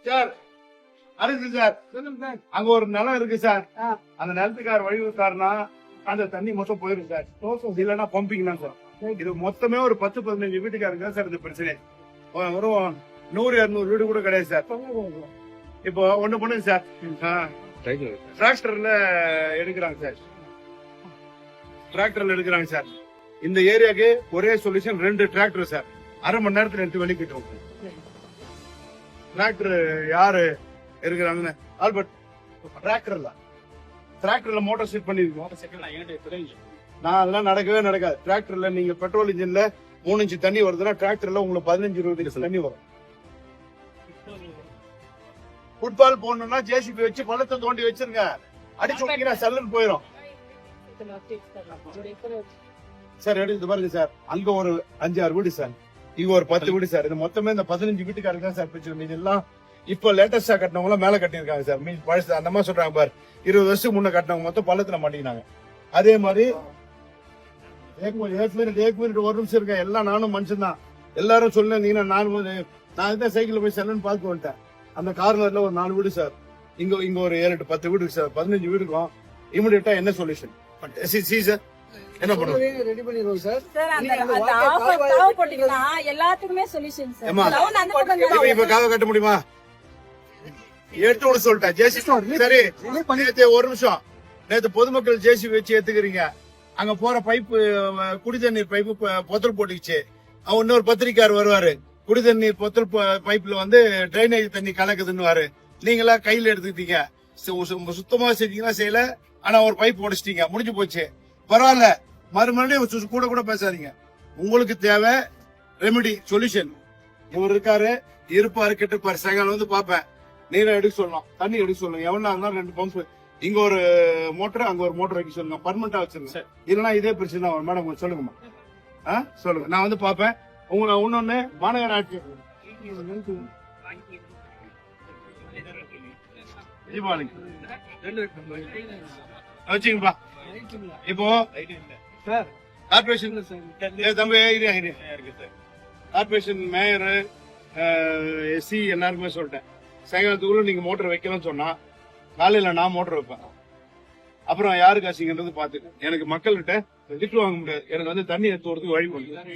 Sir அடுத்து sir அங்க ஒரு நிலம் இருக்கு சார். அந்த நிலத்துக்கார வழி விட்டாருன்னா அந்த தண்ணி மொத்தம் போயிடும் சார். இல்லன்னா பம்பிங் தான் சார். இது மொத்தமே ஒரு 10-15 வீட்டுக்காரங்க தான் சார் இந்த பிரச்சனை. ஒரு 100-200 வீடு கூட கிடையாது சார். இப்போ ஒண்ணு பண்ணுங்க சார், டிராக்டர்ல எடுக்கிறாங்க சார். டிராக்டர்ல எடுக்கிறாங்க சார். இந்த ஏரியாக்கு ஒரே சொல்யூஷன் 2 டிராக்டர் சார். அரை மணி நேரத்துல எடுத்து வெளிக்கிட்டோம். டிராக்டர் யாரு இருக்கிறாங்கன்னு ஆல்பர்ட் டிராக்டர்ல மோட்டார் செட் பண்ணிருக்கோம். நான் அதெல்லாம் நடக்கவே நடக்காது. டிராக்டர்ல நீங்க பெட்ரோல் இன்ஜின்ல 3 இன்ச்சு தண்ணி வருதுன்னா டிராக்டர்ல உங்களுக்கு 15-20 இன்ச்சு தண்ணி வரும். ஃபுட்பால் போடணும்னா ஜேசிபி வச்சு பள்ளத்தை தோண்டி வச்சிருங்க. அடிச்சு விட்டீங்கன்னா சல்லுன்னு போயிடும் சார். எடுத்து பாருங்க சார், அங்க ஒரு 5-6 வீடு சார், இங்க ஒரு 10 வீடு சார். இது மொத்தமே இந்த 15 வீட்டுக்காரங்க தான் சார் பிரச்சனை. மீது எல்லாம் இப்ப லேட்டஸ்டா கட்டினவங்க மேல கட்டிருக்காங்க சார். மீன் பழசு அந்த மாதிரி சொல்றாங்க பாரு. 20 வருஷத்துக்கு முன்ன கட்டினவங்க மொத்தம் பள்ளத்துல மாட்டிக்கினாங்க. அதே மாதிரி ஒரு நிமிஷம் இருக்க, எல்லாம் நானும் மனுஷன் தான். எல்லாரும் சொல்லுங்க. நான் தான் சைக்கிள் போய் செல்லுன்னு பார்க்க வந்துட்டேன். அந்த கார்னர்ல ஒரு 4 வீடு சார். இங்க ஒரு 7-10 வீடு சார். 15 வீடுக்கும் இமிடியேட்டா என்ன சொல்யூஷன் சார்? என்ன பண்ணுவோம்? ரெடி பண்ணிடுவோம் சார். எல்லாத்துக்குமே சொல்யூஷன் சார். இப்ப காவ கட்ட முடியுமா? எடுத்து விட சொல்லிட்டேன். ஜேசிபி சரி, ஒரு நிமிஷம். நேற்று பொதுமக்கள் ஜேசிபி வச்சு ஏத்துக்கிறீங்க. அங்க போற பைப்பு, குடி தண்ணீர் பைப்பு பொத்தல் போட்டுச்சு. அவன் இன்னொரு பத்திரிக்கார் வருவாரு, குடி தண்ணீர் பொத்தல் பைப்ல டிரைனேஜ் தண்ணி கலக்குதுன்னு. நீங்களா கையில எடுத்துக்கிட்டீங்க. சுத்தமா செஞ்சீங்கன்னா செய்யல, ஆனா ஒரு பைப் உடைச்சிட்டீங்க, முடிஞ்சு போச்சு. பரவாயில்ல, மறுபடியும் கூட பேசாதீங்க. உங்களுக்கு தேவை ரெமெடி, சொல்யூஷன். இவர் இருக்காரு, இருப்பாரு, கெட்டுப்பாரு. சாயங்காலம் பாப்பேன். நீரை எடுக்க சொல்லணும், தண்ணி எடுக்க சொல்லணும். எவ்வளவு இருந்தாலும் 2 பம்பு, இங்க ஒரு மோட்டர், அங்க ஒரு மோட்டர் வைக்க சொல்லுங்க. பர்மனண்டா வச்சிருங்க. இல்லன்னா இதே பிரச்சனை தான். மேடம் சொல்லுங்கம்மா. சொல்லுங்க, நான் பாப்பேன். உங்களை இன்னொன்னு மாநகராட்சி வச்சுங்கப்பா. இப்போ கார்பரேஷன் தம்பி, கார்பரேஷன் மேயர், எஸ்சி எல்லாருக்குமே சொல்லிட்டேன். சாயங்காலத்துக்குள்ள நீங்க மோட்டர் வைக்கணும்னு சொன்னா காலையில நான் மோட்டர் வைப்பேன். அப்புறம் யாருக்கு அசிங்கன்றது பாத்துட்டு எனக்கு மக்கள்கிட்ட திட்டு வாங்க முடியாது. எனக்கு தண்ணி எடுத்து வரதுக்கு வழி பண்ணுங்க.